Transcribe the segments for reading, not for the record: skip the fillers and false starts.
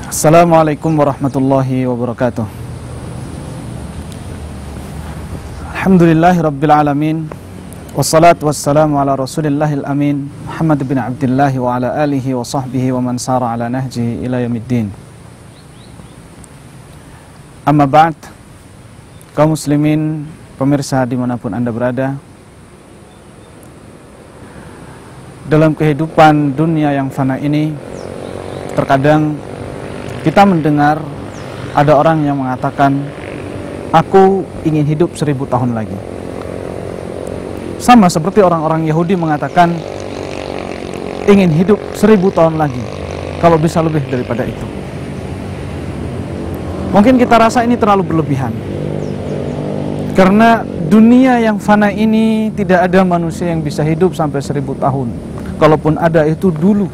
Assalamualaikum warahmatullahi wabarakatuh. Alhamdulillahi rabbil alamin. Wassalatu wassalamu ala rasulillahil amin Muhammad bin Abdillahi wa ala alihi wa sahbihi wa man sara ala nahjihi ila yaumiddin. Amma ba'd, kaum muslimin, pemirsa dimanapun anda berada, dalam kehidupan dunia yang fana ini, terkadang kita mendengar ada orang yang mengatakan, aku ingin hidup 1000 tahun lagi. Sama seperti orang-orang Yahudi mengatakan, ingin hidup 1000 tahun lagi, kalau bisa lebih daripada itu. Mungkin kita rasa ini terlalu berlebihan, karena dunia yang fana ini tidak ada manusia yang bisa hidup sampai 1000 tahun. Kalaupun ada, itu dulu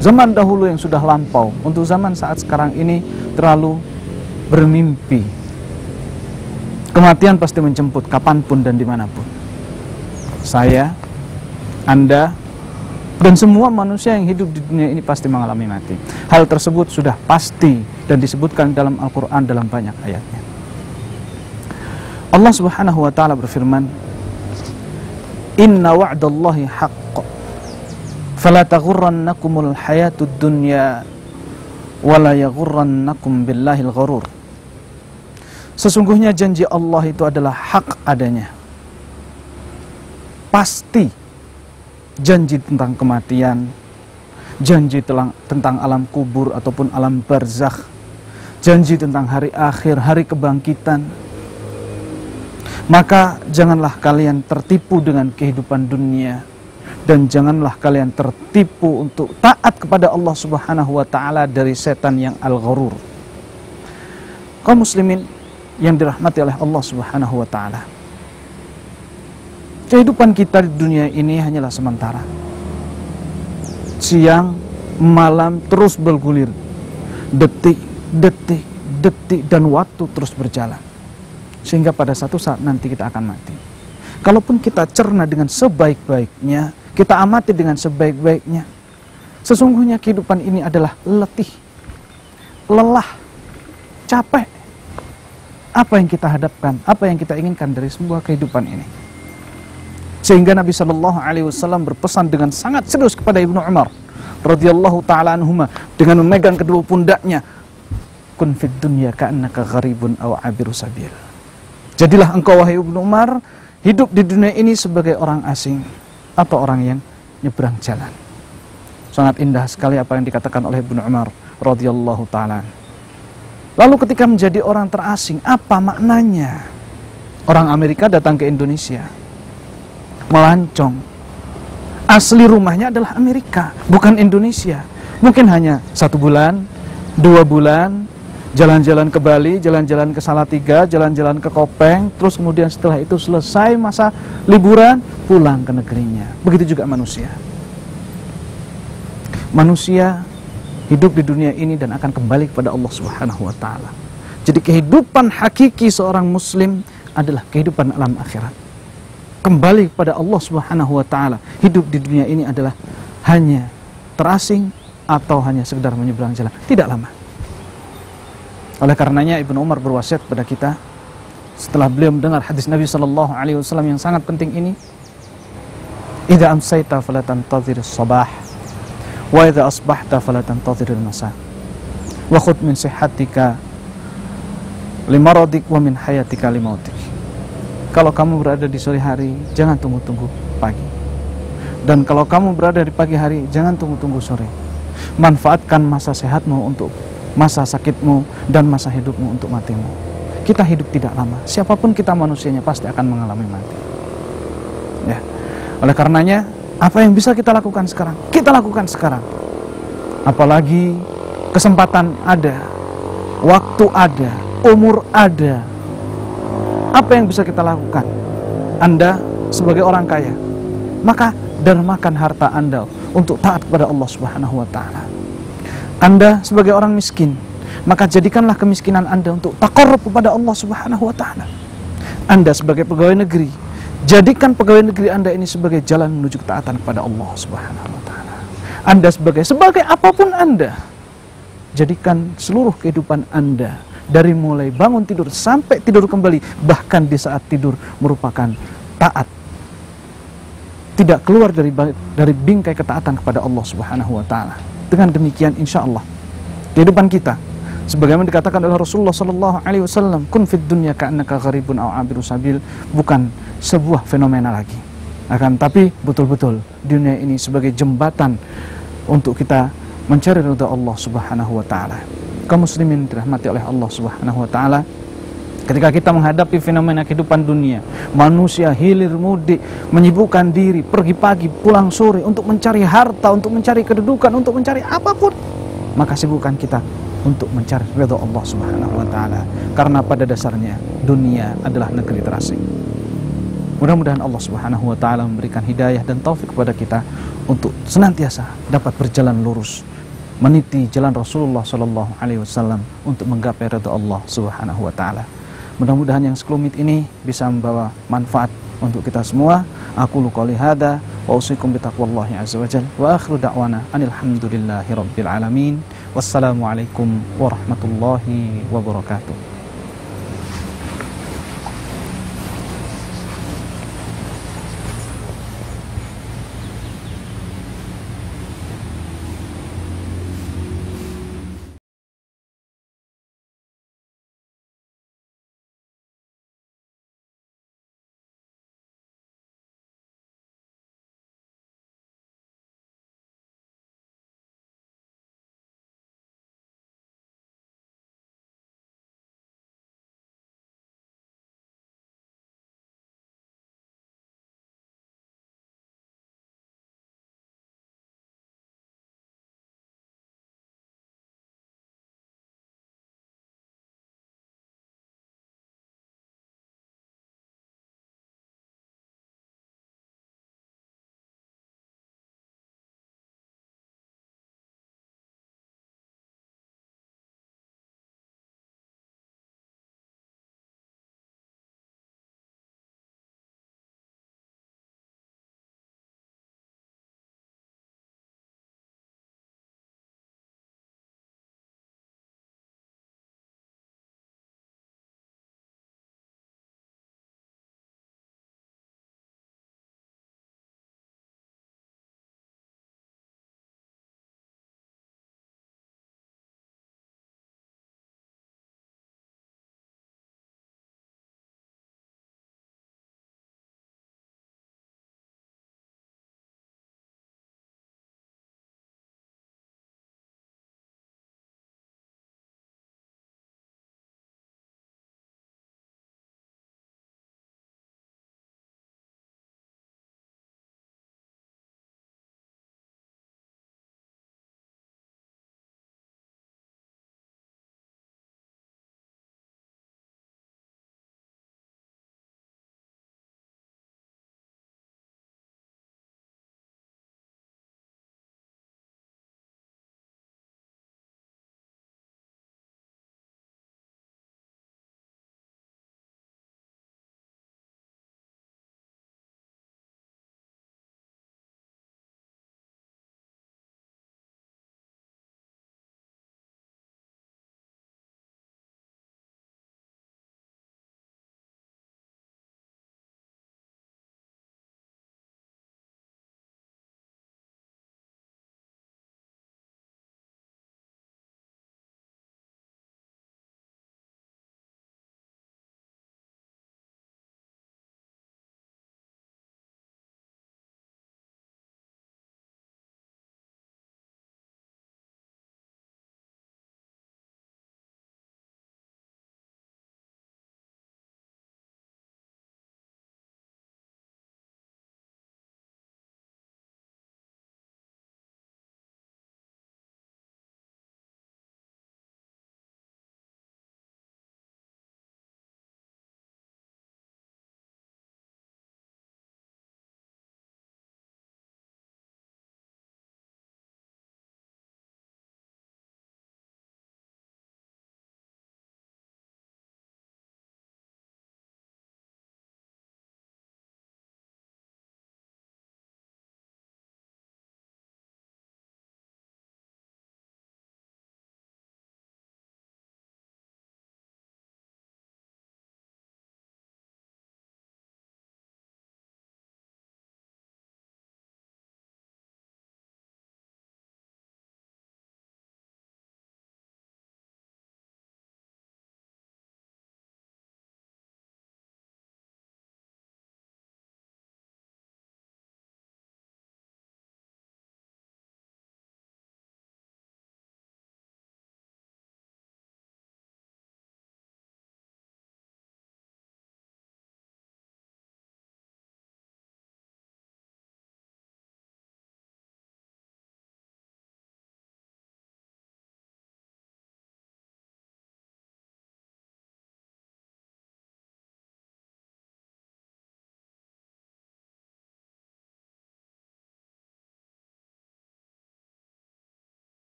zaman dahulu yang sudah lampau. Untuk zaman saat sekarang ini terlalu bermimpi. Kematian pasti menjemput kapanpun dan dimanapun. Saya, anda, dan semua manusia yang hidup di dunia ini pasti mengalami mati. Hal tersebut sudah pasti dan disebutkan dalam Al-Quran dalam banyak ayatnya. Allah Subhanahu wa ta'ala berfirman, Inna wa'dallahi haqq, fala taghurrannakumul hayatud dunya, wala yaghurrannakum billahil gharur. Sesungguhnya janji Allah itu adalah hak adanya. Pasti janji tentang kematian, janji tentang alam kubur ataupun alam barzakh, janji tentang hari akhir, hari kebangkitan. Maka janganlah kalian tertipu dengan kehidupan dunia, dan janganlah kalian tertipu untuk taat kepada Allah Subhanahu wa ta'ala dari setan yang al-gharur. Kaum muslimin yang dirahmati oleh Allah Subhanahu wa ta'ala, kehidupan kita di dunia ini hanyalah sementara. Siang, malam terus bergulir. Detik, dan waktu terus berjalan. Sehingga pada satu saat nanti kita akan mati. Kalaupun kita cerna dengan sebaik-baiknya, kita amati dengan sebaik-baiknya, sesungguhnya kehidupan ini adalah letih, lelah, capek. Apa yang kita hadapkan, apa yang kita inginkan dari sebuah kehidupan ini? Sehingga Nabi SAW berpesan dengan sangat serius kepada Ibnu Umar radhiyallahu ta'ala anhuma, dengan memegang kedua pundaknya, kun fid dunya ka'annaka gharibun aw abiru sabil. Jadilah engkau, wahai Ibnu Umar, hidup di dunia ini sebagai orang asing atau orang yang nyebrang jalan. Sangat indah sekali apa yang dikatakan oleh Ibnu Umar radhiyallahu ta'ala. Lalu ketika menjadi orang terasing, apa maknanya? Orang Amerika datang ke Indonesia, melancong. Asli rumahnya adalah Amerika, bukan Indonesia. Mungkin hanya 1 bulan, 2 bulan, jalan-jalan ke Bali, jalan-jalan ke Salatiga, jalan-jalan ke Kopeng, terus kemudian setelah itu selesai masa liburan, pulang ke negerinya. Begitu juga manusia. Manusia hidup di dunia ini dan akan kembali kepada Allah Subhanahu wa ta'ala. Jadi kehidupan hakiki seorang muslim adalah kehidupan alam akhirat. Kembali kepada Allah Subhanahu wa ta'ala. Hidup di dunia ini adalah hanya terasing atau hanya sekedar menyeberang jalan. Tidak lama. Oleh karenanya Ibnu Umar berwasiat kepada kita setelah beliau mendengar hadis Nabi SAW yang sangat penting ini, idza amsayta fala tantadhirus sabah, wa idza asbahta fala tantadhirul masa, wa khudh min sihhatika limaradik wa min hayatika limautik. Kalau kamu berada di sore hari, jangan tunggu-tunggu pagi. Dan kalau kamu berada di pagi hari, jangan tunggu-tunggu sore. Manfaatkan masa sehatmu untuk masa sakitmu dan masa hidupmu untuk matimu. Kita hidup tidak lama. Siapapun kita manusianya pasti akan mengalami mati. Ya. Oleh karenanya, apa yang bisa kita lakukan sekarang? Kita lakukan sekarang. Apalagi kesempatan ada, waktu ada, umur ada. Apa yang bisa kita lakukan? Anda sebagai orang kaya, maka dermakan harta Anda untuk taat kepada Allah Subhanahu wa ta'ala. Anda sebagai orang miskin, maka jadikanlah kemiskinan Anda untuk taqarrub kepada Allah Subhanahu wa ta'ala. Anda sebagai pegawai negeri, jadikan pegawai negeri Anda ini sebagai jalan menuju ketaatan kepada Allah Subhanahu wa ta'ala. Anda sebagai apapun Anda, jadikan seluruh kehidupan Anda dari mulai bangun tidur sampai tidur kembali, bahkan di saat tidur, merupakan taat. Tidak keluar dari bingkai ketaatan kepada Allah Subhanahu wa taala. Dengan demikian insya Allah kehidupan kita, sebagaimana dikatakan oleh Rasulullah sallallahu alaihi wasallam, kun fid dunya ka'annaka gharibun aw 'abiru sabil, bukan sebuah fenomena lagi, akan tapi betul-betul dunia ini sebagai jembatan untuk kita mencari ridha Allah Subhanahu wa taala. Kaum muslimin dirahmati oleh Allah Subhanahu wa taala, ketika kita menghadapi fenomena kehidupan dunia, manusia hilir mudik, menyibukkan diri, pergi pagi, pulang sore untuk mencari harta, untuk mencari kedudukan, untuk mencari apapun, maka sibukkan kita untuk mencari ridha Allah Subhanahu wa taala, karena pada dasarnya dunia adalah negeri terasing. Mudah-mudahan Allah Subhanahu wa taala memberikan hidayah dan taufik kepada kita untuk senantiasa dapat berjalan lurus, meniti jalan Rasulullah sallallahu alaihi wasallam untuk menggapai ridha Allah Subhanahu wa taala. Mudah-mudahan yang sekelumit ini bisa membawa manfaat untuk kita semua. Aku qouli hadza wa usikum bitaqwallahi azza wajalla wa akhiru da'wana anil hamdulillahi rabbil alamin. Wassalamualaikum warahmatullahi wabarakatuh.